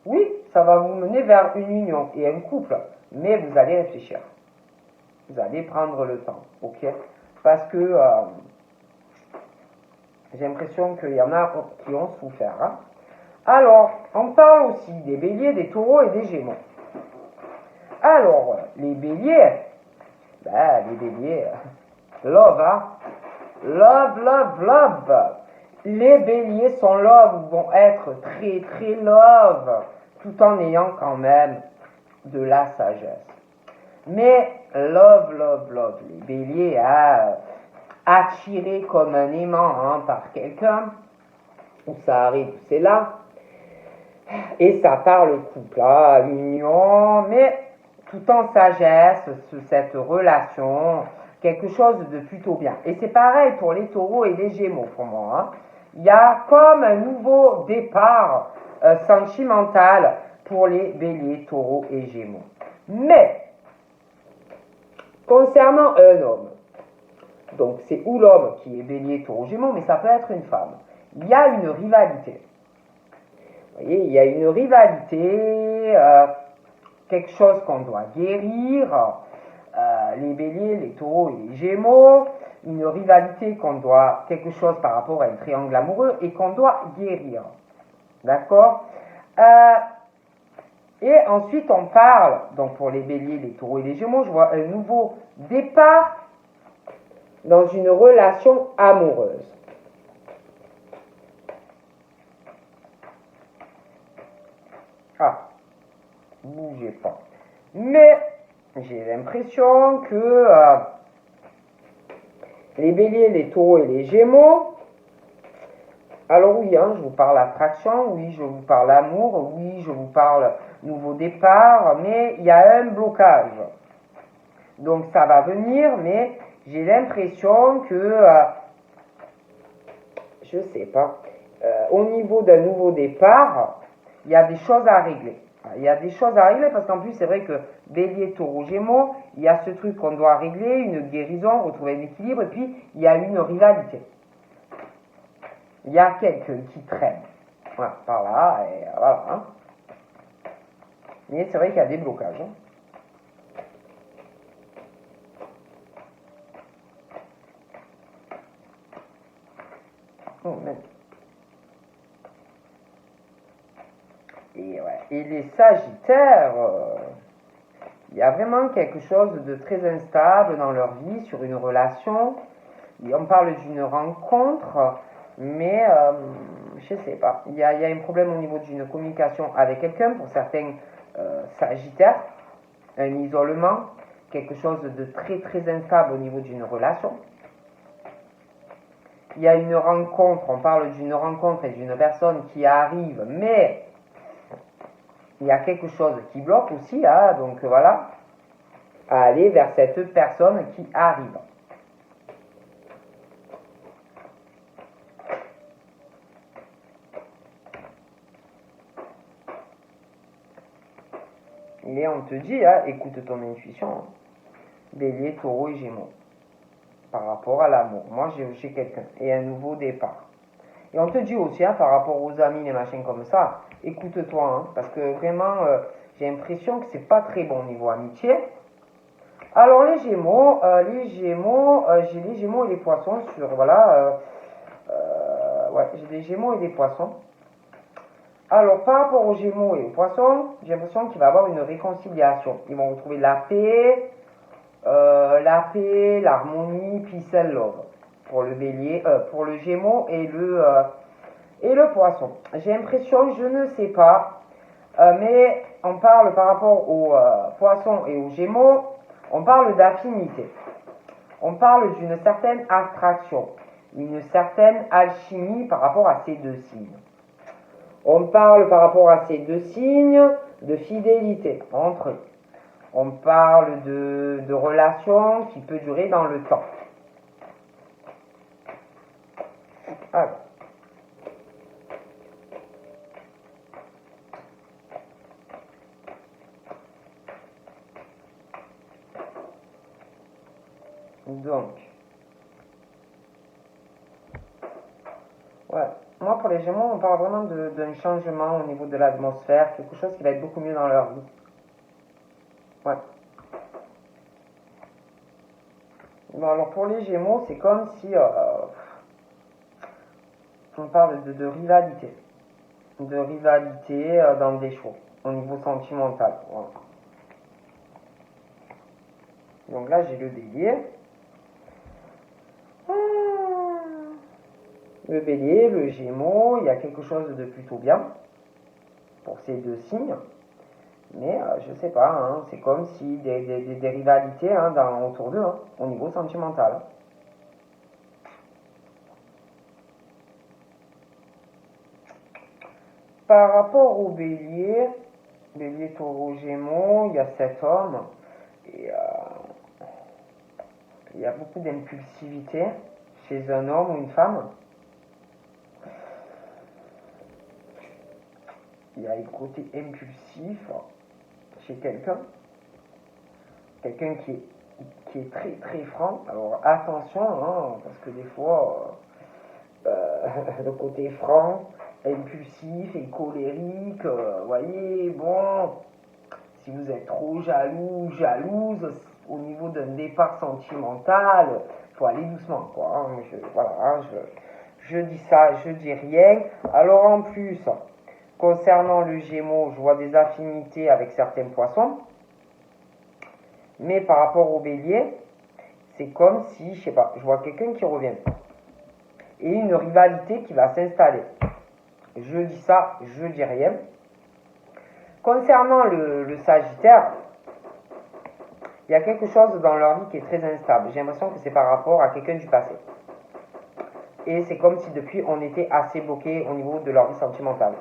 oui, ça va vous mener vers une union et un couple, mais vous allez réfléchir. Vous allez prendre le temps, ok? Parce que j'ai l'impression qu'il y en a qui ont souffert. Hein? Alors, on parle aussi des béliers, des taureaux et des gémeaux. Alors, les béliers, love, hein? Love, love, love. Les béliers sont love, vont être très, très love, tout en ayant quand même de la sagesse. Mais love, love, love, les béliers, attirés comme un aimant hein, par quelqu'un, où ça arrive, c'est là, et ça parle couple, là, union, mais tout en sagesse, cette relation, quelque chose de plutôt bien. Et c'est pareil pour les taureaux et les gémeaux pour moi. Hein. Il y a comme un nouveau départ sentimental pour les béliers, taureaux et gémeaux. Mais, concernant un homme, donc c'est ou l'homme qui est bélier, taureau, gémeaux, mais ça peut être une femme. Il y a une rivalité. Vous voyez, il y a une rivalité, quelque chose qu'on doit guérir, les béliers, les taureaux et les gémeaux, une rivalité qu'on doit, quelque chose par rapport à un triangle amoureux et qu'on doit guérir. D'accord Et ensuite on parle, donc pour les béliers, les taureaux et les gémeaux, je vois un nouveau départ dans une relation amoureuse. Ah, bougez pas. Mais j'ai l'impression que les béliers, les taureaux et les gémeaux, alors oui, hein, je vous parle attraction, oui, je vous parle amour, oui, je vous parle nouveau départ, mais il y a un blocage. Donc ça va venir, mais j'ai l'impression que, je sais pas, au niveau d'un nouveau départ, il y a des choses à régler. Il y a des choses à régler parce qu'en plus c'est vrai que bélier, taureau, gémeaux, il y a ce truc qu'on doit régler, une guérison, retrouver un équilibre, et puis il y a une rivalité. Il y a quelqu'un qui traîne. Voilà, par là, et voilà. Hein. Mais c'est vrai qu'il y a des blocages. Hein. Oh, et les sagittaires, il y a vraiment quelque chose de très instable dans leur vie, sur une relation. Et on parle d'une rencontre, mais je ne sais pas. Il y a un problème au niveau d'une communication avec quelqu'un, pour certains sagittaires, un isolement, quelque chose de très très instable au niveau d'une relation. Il y a une rencontre, on parle d'une rencontre et d'une personne qui arrive, mais il y a quelque chose qui bloque aussi, hein, donc voilà, à aller vers cette personne qui arrive. Et on te dit, hein, écoute ton intuition, bélier, taureau et gémeaux, par rapport à l'amour. Moi, j'ai quelqu'un, et un nouveau départ. Et on te dit aussi, hein, par rapport aux amis, les machins comme ça, écoute-toi, hein, parce que vraiment, j'ai l'impression que c'est pas très bon niveau amitié. Alors les Gémeaux, j'ai les Gémeaux et les Poissons sur, voilà, ouais, j'ai des Gémeaux et des Poissons. Alors par rapport aux Gémeaux et aux Poissons, j'ai l'impression qu'il va y avoir une réconciliation. Ils vont retrouver la paix, l'harmonie, peace and love pour le Bélier, pour le Gémeaux et le Poisson. J'ai l'impression, je ne sais pas, mais on parle par rapport aux Poissons et aux Gémeaux, on parle d'affinité. On parle d'une certaine attraction, une certaine alchimie par rapport à ces deux signes. On parle par rapport à ces deux signes de fidélité entre eux. On parle de relation qui peut durer dans le temps. Alors. Donc, ouais, moi, pour les Gémeaux, on parle vraiment d'un changement au niveau de l'atmosphère, quelque chose qui va être beaucoup mieux dans leur vie. Ouais. Bon, alors pour les Gémeaux, c'est comme si on parle de rivalité. De rivalité dans des choix, au niveau sentimental. Voilà. Donc là, j'ai le bélier. Le bélier, le gémeaux, il y a quelque chose de plutôt bien pour ces deux signes. Mais je sais pas, hein, c'est comme si des rivalités hein, autour d'eux, hein, au niveau sentimental. Par rapport au bélier, bélier, taureau, gémeaux, il y a 7 hommes. Et il y a beaucoup d'impulsivité chez un homme ou une femme. Il y a le côté impulsif chez quelqu'un. Quelqu'un qui est très très franc. Alors attention, hein, parce que des fois, le côté franc, impulsif et colérique, voyez, bon, si vous êtes trop jaloux, jalouse, au niveau d'un départ sentimental, il faut aller doucement, quoi. Hein, voilà, je dis ça, je dis rien. Alors en plus, concernant le Gémeaux, je vois des affinités avec certains poissons. Mais par rapport au bélier, c'est comme si, je sais pas, je vois quelqu'un qui revient. Et une rivalité qui va s'installer. Je dis ça, je dis rien. Concernant le Sagittaire, il y a quelque chose dans leur vie qui est très instable. J'ai l'impression que c'est par rapport à quelqu'un du passé. Et c'est comme si depuis on était assez bloqué au niveau de leur vie sentimentale.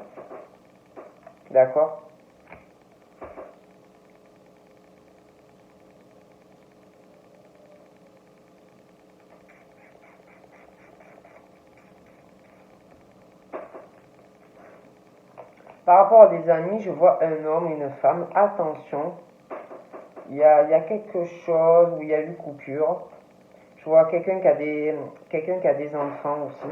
D'accord ? Par rapport à des amis, je vois un homme, une femme. Attention, il y a quelque chose où il y a eu coupure. Je vois quelqu'un qui a des enfants aussi.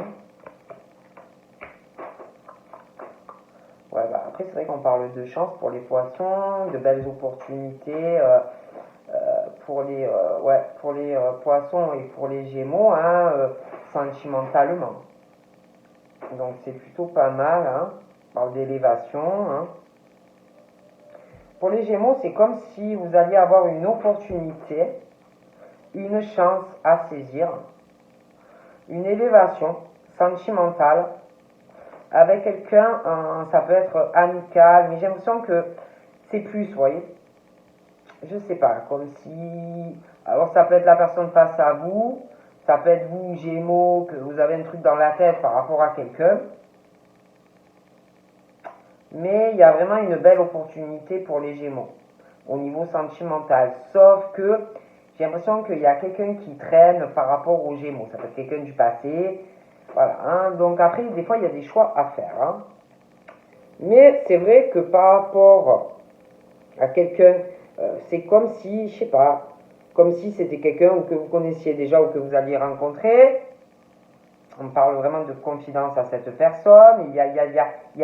Ouais, bah après, c'est vrai qu'on parle de chance pour les poissons, de belles opportunités pour les poissons et pour les gémeaux, hein, sentimentalement. Donc c'est plutôt pas mal, hein. On parle d'élévation, hein. Pour les gémeaux, c'est comme si vous alliez avoir une opportunité, une chance à saisir, une élévation sentimentale avec quelqu'un, ça peut être amical, mais j'ai l'impression que c'est plus, vous voyez. Je sais pas, comme si... Alors ça peut être la personne face à vous, ça peut être vous, Gémeaux, que vous avez un truc dans la tête par rapport à quelqu'un. Mais il y a vraiment une belle opportunité pour les Gémeaux, au niveau sentimental. Sauf que j'ai l'impression qu'il y a quelqu'un qui traîne par rapport aux Gémeaux. Ça peut être quelqu'un du passé. Voilà, hein. Donc après, des fois, il y a des choix à faire. Hein. Mais c'est vrai que par rapport à quelqu'un, c'est comme si, je sais pas, comme si c'était quelqu'un que vous connaissiez déjà ou que vous alliez rencontrer. On parle vraiment de confidence à cette personne. Il y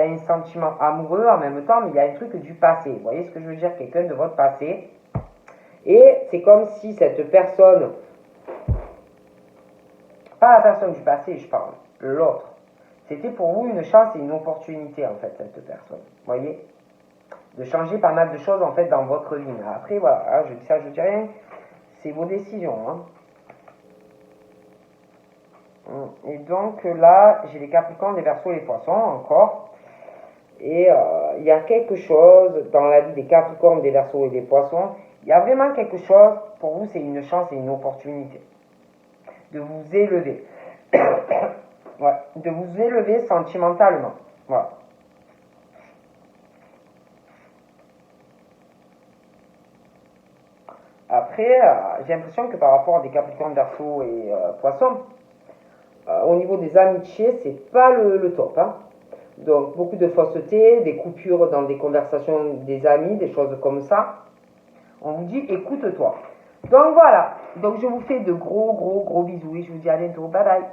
a un sentiment amoureux en même temps, mais il y a un truc du passé. Vous voyez ce que je veux dire? Quelqu'un de votre passé. Et c'est comme si cette personne, pas la personne du passé, je parle, l'autre, c'était pour vous une chance et une opportunité, en fait, cette personne. Vous voyez? De changer pas mal de choses, en fait, dans votre vie. Après, voilà, je dis ça, je dis rien. C'est vos décisions, hein. Et donc là, j'ai les Capricornes, les Verseaux et les Poissons encore. Et il y a quelque chose dans la vie des Capricornes, des Verseaux et des Poissons. Il y a vraiment quelque chose, pour vous, c'est une chance et une opportunité de vous élever. Ouais, de vous élever sentimentalement. Voilà. Après, j'ai l'impression que par rapport à des Capricornes, Verseaux et Poissons, au niveau des amitiés, c'est pas le top. Hein. Donc, beaucoup de fausseté, des coupures dans des conversations des amis, des choses comme ça. On vous dit, écoute-toi. Donc, voilà. Donc, je vous fais de gros bisous et je vous dis à bientôt. Bye bye.